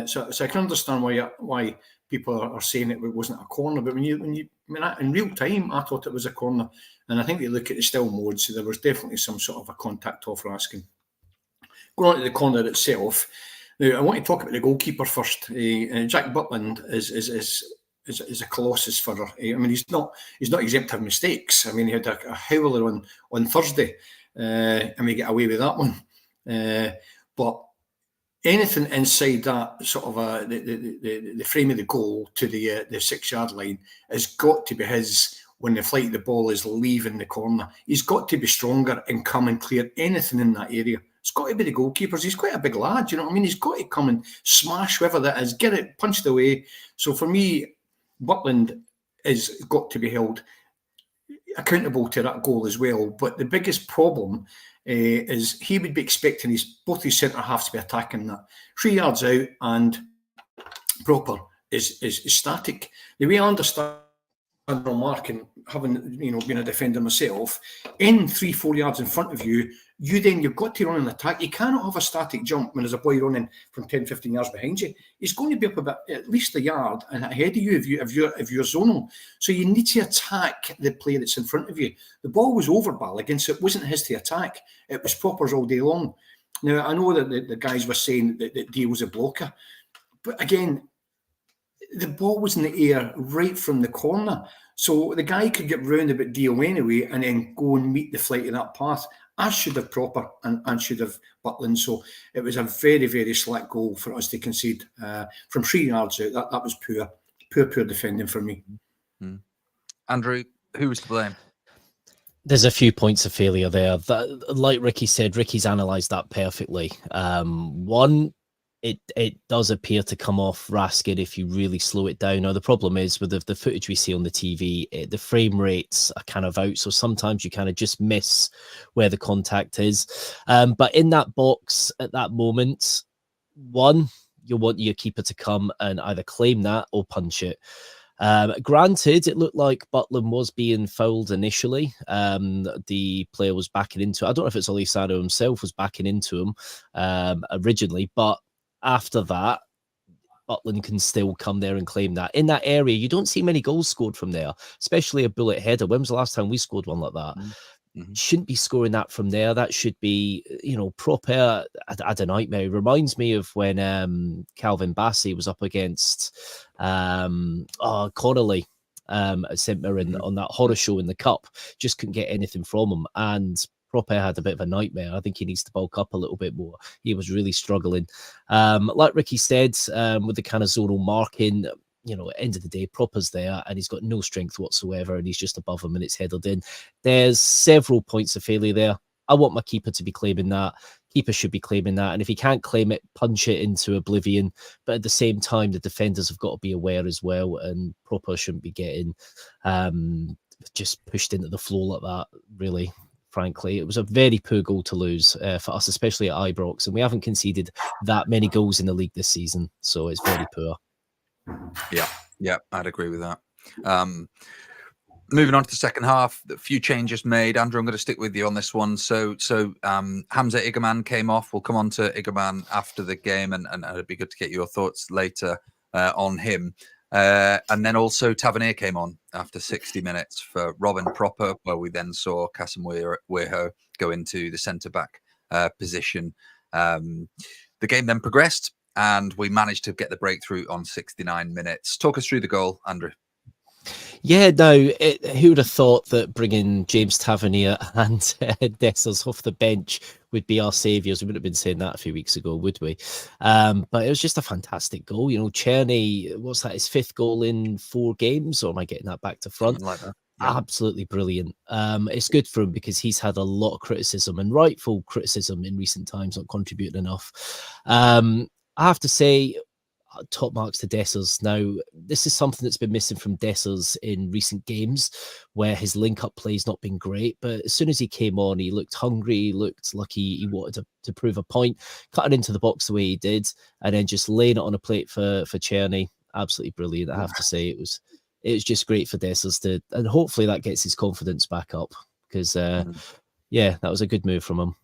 So I can understand why people are saying it wasn't a corner, but in real time, I thought it was a corner. And I think they look at the still mode, so there was definitely some sort of a contact off Raskin. Going on to the corner itself, now I want to talk about the goalkeeper first. Jack Butland is a colossus for her. I mean, he's not exempt of mistakes. I mean, he had a howler on Thursday, and we get away with that one. But anything inside that sort of the frame of the goal to the 6-yard line has got to be his. When the flight of the ball is leaving the corner, he's got to be stronger and come and clear anything in that area. It's got to be the goalkeepers. He's quite a big lad, you know what I mean? He's got to come and smash whoever that is, get it punched away. So for me, Butland has got to be held accountable to that goal as well. But the biggest problem is he would be expecting both his centre halves to be attacking that 3 yards out, and Proper is static. The way I understand Mark, and having been a defender myself, in 3-4 yards in front of you, you've got to run an attack. You cannot have a static jump when there's a boy running from 10-15 yards behind you. He's going to be up about at least a yard and ahead of you if you're zonal. So you need to attack the player that's in front of you. The ball was over Balogun, so it wasn't his to attack. It was Proper's all day long. Now I know that the guys were saying that Dio was a blocker, but again, the ball was in the air right from the corner. So the guy could get round about Dio anyway and then go and meet the flight of that path. I should have Proper and should have Butland. So it was a very, very slack goal for us to concede from 3 yards out. That was poor defending for me. Andrew, who was to blame? There's a few points of failure there. Like Ricky said, Ricky's analysed that perfectly. One, it does appear to come off Raskin if you really slow it down. Now, the problem is with the footage we see on the TV, the frame rates are kind of out. So sometimes you kind of just miss where the contact is. But in that box at that moment, one, you want your keeper to come and either claim that or punch it. Granted, it looked like Butland was being fouled initially. The player was backing into it. I don't know if it's Olisado himself was backing into him originally, but after that, Butland can still come there and claim that. In that area, you don't see many goals scored from there, especially a bullet header. When was the last time we scored one like that? Mm-hmm. Shouldn't be scoring that from there. That should be, proper. I don't know. It reminds me of when Calvin Bassey was up against Connolly at St Mirren on that horror show in the Cup. Just couldn't get anything from him. And Proper had a bit of a nightmare. I think he needs to bulk up a little bit more. He was really struggling. Like Ricky said, with the kind of zonal marking, at the end of the day, Proper's there and he's got no strength whatsoever and he's just above him and it's headed in. There's several points of failure there. I want my keeper to be claiming that. Keeper should be claiming that. And if he can't claim it, punch it into oblivion. But at the same time, the defenders have got to be aware as well, and Proper shouldn't be getting just pushed into the floor like that, really. Frankly, it was a very poor goal to lose for us, especially at Ibrox, and we haven't conceded that many goals in the league this season, so it's very poor. Yeah, I'd agree with that. Moving on to the second half, a few changes made. Andrew, I'm going to stick with you on this one. So Hamza Igerman came off. We'll come on to Igerman after the game, and it'd be good to get your thoughts later on him. And then also Tavernier came on after 60 minutes for Robin Proper, where we then saw Kasim Weho go into the centre-back position. The game then progressed, and we managed to get the breakthrough on 69 minutes. Talk us through the goal, Andrew. Yeah, no, who would have thought that bringing James Tavernier and Dessers off the bench would be our saviours? We wouldn't have been saying that a few weeks ago, would we? But it was just a fantastic goal. Czerny, what's that, his 5th goal in 4 games? Or am I getting that back to front? Something like that. Yeah. Absolutely brilliant. It's good for him because he's had a lot of criticism and rightful criticism in recent times, not contributing enough. I have to say, top marks to Dessers. Now, this is something that's been missing from Dessers in recent games, where his link-up play's not been great. But as soon as he came on, he looked hungry, he looked like he wanted to prove a point, cutting into the box the way he did, and then just laying it on a plate for Czerny. Absolutely brilliant, I have to say. It was just great for Dessers and hopefully that gets his confidence back up because, yeah, that was a good move from him.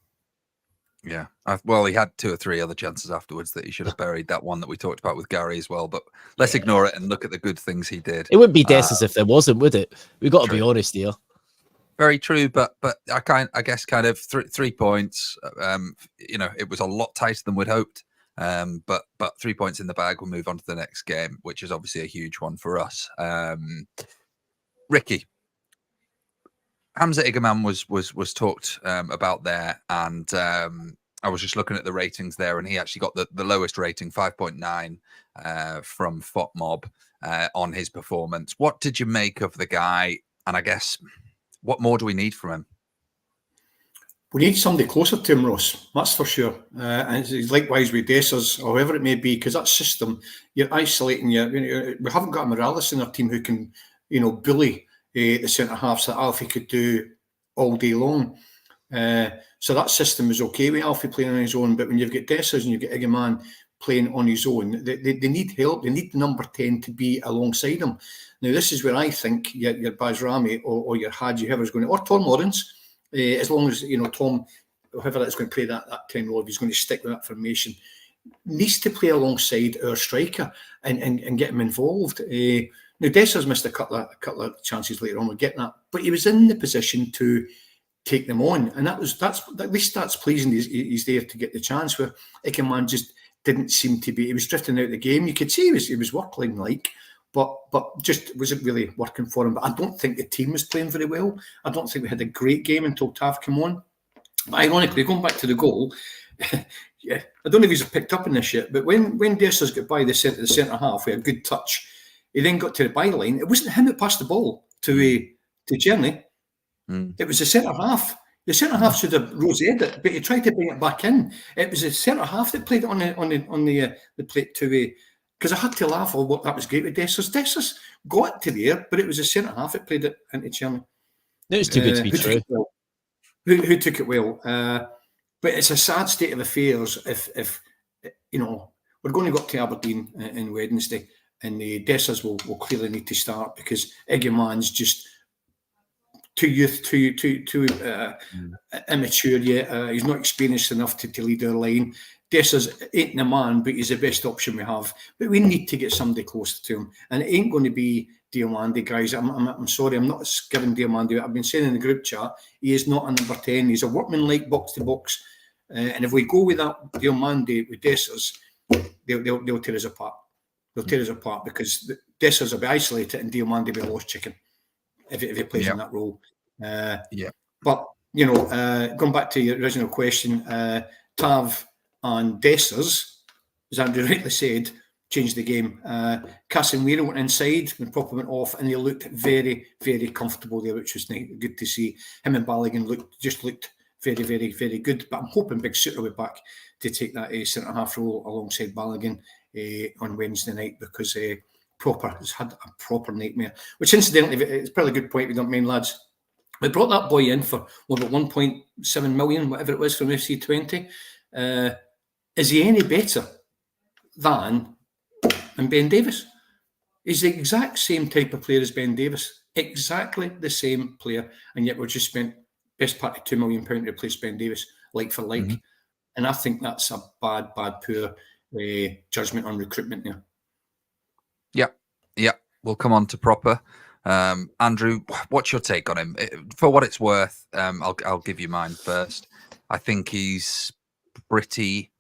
Yeah. Well, he had 2 or 3 other chances afterwards that he should have buried. That one that we talked about with Gary as well. But let's ignore it and look at the good things he did. It wouldn't be Dessers if there wasn't, would it? We've got to be True. honest here. Very true, but I guess 3 points. It was a lot tighter than we'd hoped. But 3 points in the bag. We'll move on to the next game, which is obviously a huge one for us. Ricky, Hamza Igaman was talked about there, and I was just looking at the ratings there, and he actually got the lowest rating, 5.9 from FOTMob on his performance. What did you make of the guy? And I guess, what more do we need from him? We need somebody closer to him, Ross. That's for sure. And it's likewise with Dessers, or whoever it may be, because that system, you're isolating. We haven't got a Morales in our team who can, bully the centre halves that Alfie could do all day long. So that system is okay with Alfie playing on his own. But when you've got Dessers and you've got Igaman playing on his own, they need help. They need the number 10 to be alongside him. Now, this is where I think your Baz Rami or your Hadji, whoever's going to, or Tom Lawrence, as long as, Tom, whoever that's going to play that 10 role, if he's going to stick with that formation, needs to play alongside our striker and get him involved. Now, Dessers missed a couple of chances later on, we'll get that, but he was in the position to take them on, and that's at least that's pleasing. He's there to get the chance, where Ikeman just didn't seem to be. He was drifting out of the game. You could see he was working like, but just wasn't really working for him. But I don't think the team was playing very well. I don't think we had a great game until Tav came on. But ironically, going back to the goal, yeah, I don't know if he's picked up on this yet, but when Dessers got by the centre half with a good touch, he then got to the byline. It wasn't him that passed the ball to Tierney. It was the centre half. The centre half should have roseted it, but he tried to bring it back in. It was the centre half that played it on the plate to because I had to laugh. Oh, that was great with Dessers. Dessers got to there, but it was the centre half that played it into Tierney. It was too good to be true. Who took it well? But it's a sad state of affairs if we're going to go up to Aberdeen on Wednesday, and the Dessers will clearly need to start because Iggyman's just too immature yet. He's not experienced enough to lead our line. Dessers ain't the man, but he's the best option we have. But we need to get somebody closer to him, and it ain't going to be Diomande, guys. I'm sorry, I'm not giving Diomande. I've been saying in the group chat, he is not a number 10. He's a workman-like box-to-box. And if we go with that Diomande with Dessers, they'll tear us apart. They'll tear us apart because Dessers will be isolated and Diomande will be a lost chicken if he plays in that role. But, going back to your original question, Tav and Dessers, as Andrew rightly said, changed the game. Casemiro went inside when Proper went off, and they looked very, very comfortable there, which was good to see. Him and Balogun looked very, very, very good. But I'm hoping Big Suter will be back to take that centre half role alongside Balogun on Wednesday night, because Proper has had a proper nightmare. Which, incidentally, it's probably a good point. We don't mind, lads. We brought that boy in for about 1.7 million, whatever it was, from FC20. Is he any better than Ben Davis? He's the exact same type of player as Ben Davis. Exactly the same player. And yet we've just spent best part of £2 million to replace Ben Davis, like for like. And I think that's a bad, poor judgment on recruitment there. Yeah. We'll come on to Proper. Andrew, what's your take on him? For what it's worth, I'll give you mine first. I think he's pretty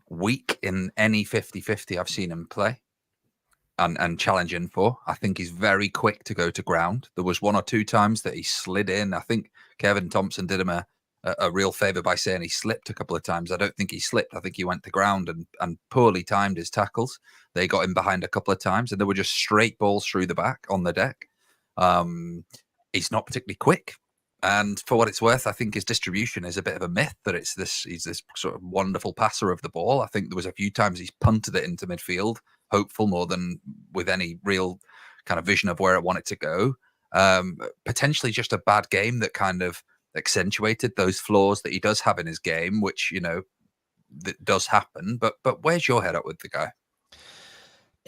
weak in any 50-50 I've seen him play and challenging for. I think he's very quick to go to ground. There was 1 or 2 times that he slid in. I think Kevin Thompson did him a real favour by saying he slipped a couple of times. I don't think he slipped. I think he went to ground and poorly timed his tackles. They got him behind a couple of times, and they were just straight balls through the back on the deck. He's not particularly quick. And for what it's worth, I think his distribution is a bit of a myth, that he's this sort of wonderful passer of the ball. I think there was a few times he's punted it into midfield, hopeful more than with any real kind of vision of where it wanted to go. Potentially just a bad game that kind of accentuated those flaws that he does have in his game, which, that does happen. But where's your head up with the guy?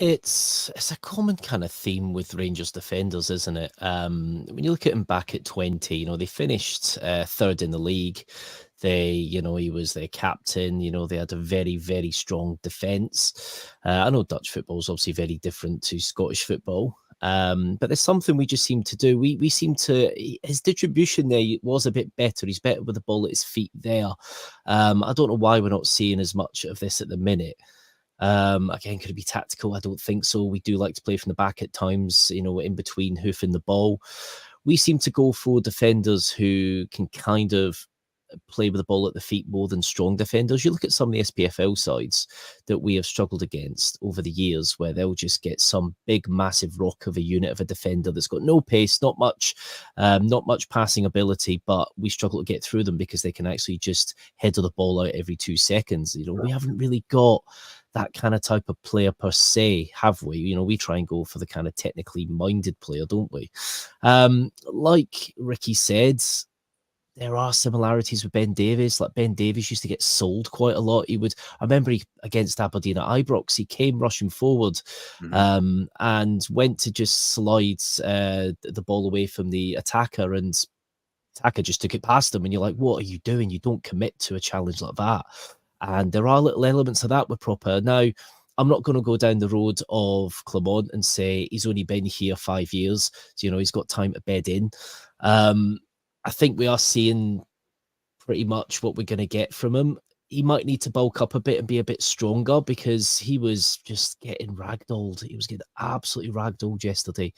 It's a common kind of theme with Rangers defenders, isn't it? When you look at him back at 20, they finished third in the league. He was their captain. They had a very, very strong defence. I know Dutch football is obviously very different to Scottish football. But there's something we just seem to do. We seem to, his distribution there was a bit better. He's better with the ball at his feet there. I don't know why we're not seeing as much of this at the minute. Again, could it be tactical? I don't think so. We do like to play from the back at times, in between hoofing the ball. We seem to go for defenders who can kind of play with the ball at the feet more than strong defenders. You look at some of the SPFL sides that we have struggled against over the years, where they'll just get some big, massive rock of a unit of a defender that's got no pace, not much passing ability, but we struggle to get through them because they can actually just header the ball out every 2 seconds. We haven't really got that kind of type of player per se, have we? We try and go for the kind of technically minded player, don't we? Like Ricky said, there are similarities with Ben Davies. Like Ben Davies used to get sold quite a lot. I remember against Aberdeen at Ibrox, he came rushing forward and went to just slide the ball away from the attacker, and attacker just took it past him. And you're like, what are you doing? You don't commit to a challenge like that. And there are little elements of that with Proper. Now, I'm not going to go down the road of Clement and say he's only been here 5 years. So, he's got time to bed in. I think we are seeing pretty much what we're going to get from him. He might need to bulk up a bit and be a bit stronger, because he was just getting ragdolled. He was getting absolutely ragdolled yesterday.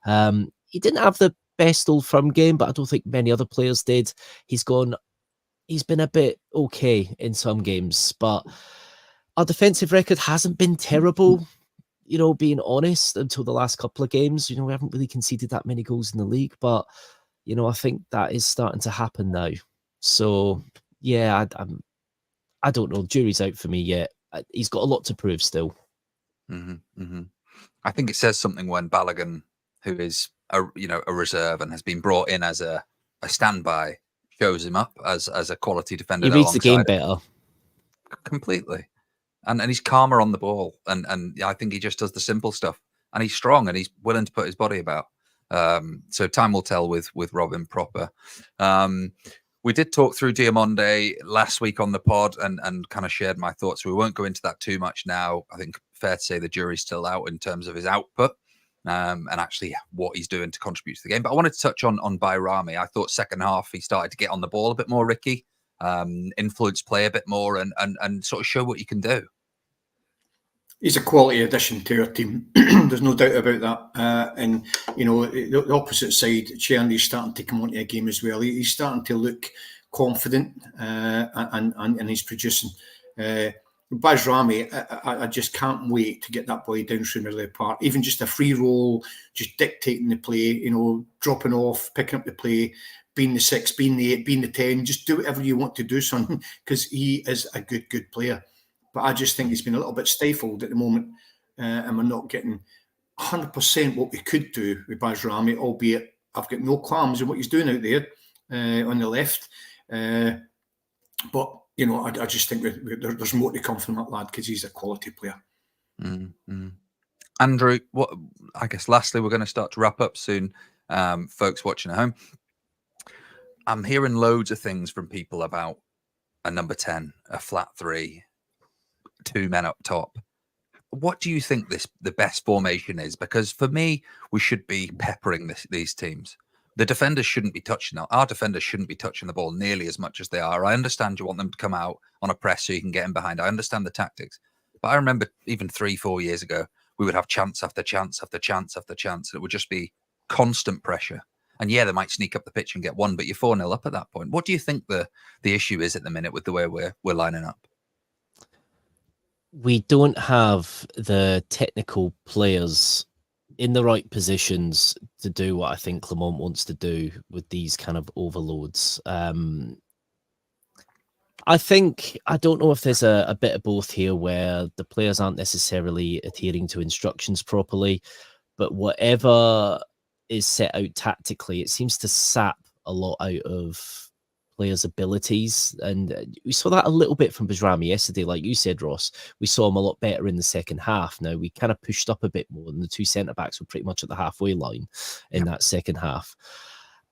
He didn't have the best Old Firm game, but I don't think many other players did. He's been a bit okay in some games, but our defensive record hasn't been terrible, being honest, until the last couple of games. We haven't really conceded that many goals in the league, but I think that is starting to happen now. So, yeah, I don't know. Jury's out for me yet. He's got a lot to prove still. I think it says something when Balogun, who is a reserve and has been brought in as a standby, shows him up as a quality defender. He reads the game better. Completely. And he's calmer on the ball. And I think he just does the simple stuff. And he's strong and he's willing to put his body about. So time will tell with Robin Proper. We did talk through Diamonde last week on the pod and kind of shared my thoughts. So we won't go into that too much now. I think fair to say the jury's still out in terms of his output and actually what he's doing to contribute to the game. But I wanted to touch on Bayrami. I thought second half he started to get on the ball a bit more, Ricky, influence play a bit more and sort of show what you can do. He's a quality addition to our team. There's no doubt about that. And, the opposite side, Cherny's starting to come onto a game as well. He's starting to look confident and he's producing. Bayrami, I just can't wait to get that boy down through the middle of the park. Even just a free roll, just dictating the play, dropping off, picking up the play, being the 6, being the 8, being the 10. Just do whatever you want to do, son, because he is a good player. But I just think he's been a little bit stifled at the moment, and we're not getting 100% what we could do with Bayrami, albeit I've got no qualms in what he's doing out there on the left. But, I just think there's more to come from that lad because he's a quality player. Mm-hmm. Andrew, I guess lastly, we're going to start to wrap up soon, folks watching at home. I'm hearing loads of things from people about a number 10, a flat 3, 2 men up top. What do you think the best formation is? Because for me, we should be peppering these teams. The defenders shouldn't be touching that. Our defenders shouldn't be touching the ball nearly as much as they are. I understand you want them to come out on a press so you can get in behind. I understand the tactics. But I remember even 3-4 years ago, we would have chance after chance after chance after chance. And it would just be constant pressure. And yeah, they might sneak up the pitch and get one, but you're 4-0 up at that point. What do you think the issue is at the minute with the way we're lining up? We don't have the technical players in the right positions to do what I think Clement wants to do with these kind of overloads. I don't know if there's a bit of both here where the players aren't necessarily adhering to instructions properly, but whatever is set out tactically, it seems to sap a lot out of players' abilities. And we saw that a little bit from Bayrami yesterday. Like you said, Ross, we saw him a lot better in the second half. Now, we kind of pushed up a bit more, and the 2 centre-backs were pretty much at the halfway line in that second half.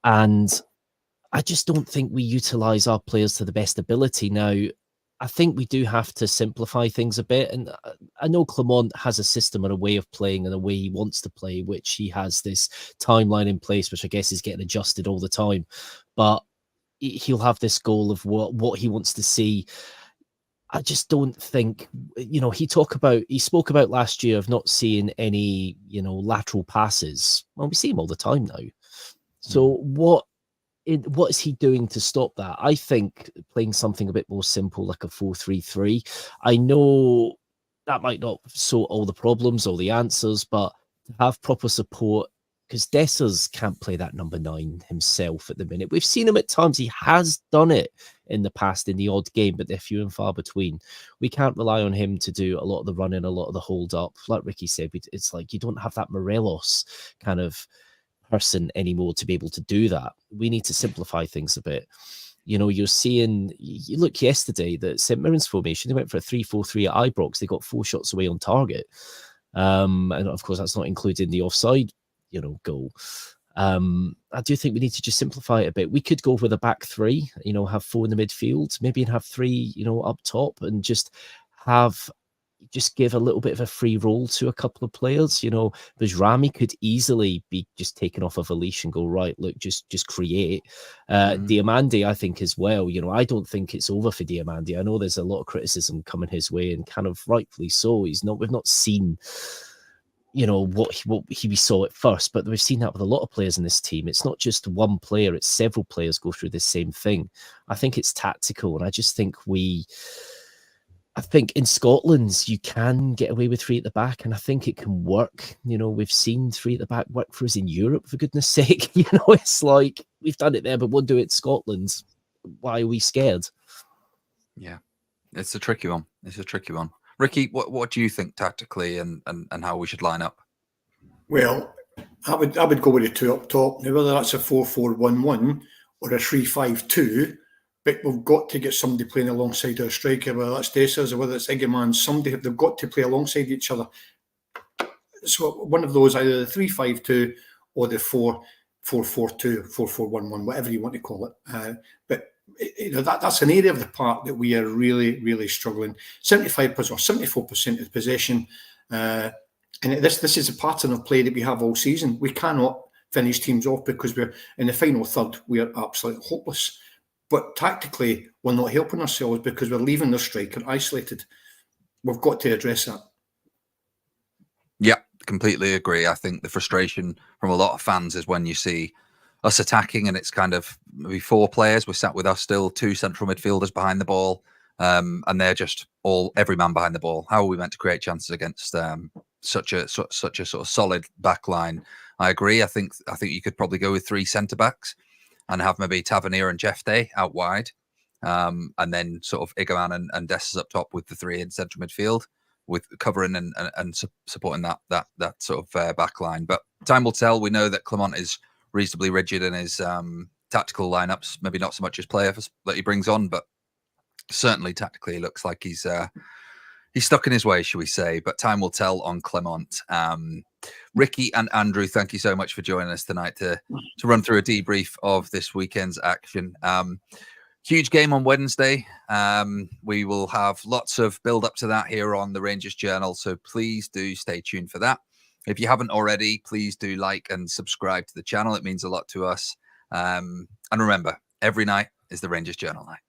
And I just don't think we utilise our players to the best ability. Now, I think we do have to simplify things a bit. And I know Clement has a system and a way of playing and a way he wants to play, which he has this timeline in place, which I guess is getting adjusted all the time. But he'll have this goal of what he wants to see. I just don't think, he spoke about last year of not seeing any, lateral passes. Well, we see him all the time now. So what is he doing to stop that? I think playing something a bit more simple, like a 4-3-3. I know that might not sort all the problems or the answers, but to have proper support, because Dessers can't play that number 9 himself at the minute. We've seen him at times. He has done it in the past in the odd game, but they're few and far between. We can't rely on him to do a lot of the running, a lot of the hold up. Like Ricky said, it's like you don't have that Morelos kind of person anymore to be able to do that. We need to simplify things a bit. You're seeing, you look yesterday, that St Mirren's formation, they went for a 3-4-3 at Ibrox. They got 4 shots away on target. And of course, that's not including the offside, goal. I do think we need to just simplify it a bit. We could go with a back 3, have 4 in the midfield, maybe, and have 3, up top, and just give a little bit of a free roll to a couple of players. Bajrami could easily be just taken off of a leash and go, right, look, just create. Diamandi, I think, as well. I don't think it's over for Diamandi. I know there's a lot of criticism coming his way, and kind of rightfully so. We've not seen, what we saw at first, but we've seen that with a lot of players in this team. It's not just one player, it's several players go through the same thing. I think it's tactical, and I just think in Scotland, you can get away with 3 at the back, and I think it can work. We've seen 3 at the back work for us in Europe, for goodness sake. It's like, we've done it there, but we'll do it in Scotland. Why are we scared? Yeah, it's a tricky one. Ricky, what do you think tactically and how we should line up? Well, I would go with the 2 up top. Now, whether that's a 4-4-1-1 or a 3-5-2, but we've got to get somebody playing alongside our striker, whether that's Dessers or whether it's Iggyman. They've got to play alongside each other. So one of those, either the 3-5-2 or the 4-4-2, 4-4-1-1, whatever you want to call it. But that's an area of the park that we are really, really struggling. 75% or 74% of possession, and this is a pattern of play that we have all season. We cannot finish teams off because we're in the final third. We are absolutely hopeless. But tactically, we're not helping ourselves because we're leaving the striker isolated. We've got to address that. Yeah, completely agree. I think the frustration from a lot of fans is when you see us attacking and it's kind of maybe 4 players. We're sat with us still, 2 central midfielders behind the ball, and they're just every man behind the ball. How are we meant to create chances against such a sort of solid back line? I agree. I think you could probably go with 3 centre backs and have maybe Tavernier and Jeff Day out wide, and then sort of Iggyman and Dessers up top with the 3 in central midfield, with covering and supporting that sort of back line. But time will tell. We know that Clement is reasonably rigid in his tactical lineups. Maybe not so much his player that he brings on, but certainly tactically, it looks like he's stuck in his way, shall we say? But time will tell on Clement. Ricky and Andrew, thank you so much for joining us tonight to run through a debrief of this weekend's action. Huge game on Wednesday. We will have lots of build up to that here on the Rangers Journal, so please do stay tuned for that. If you haven't already, please do like and subscribe to the channel. It means a lot to us. And remember, every night is the Rangers Journal night.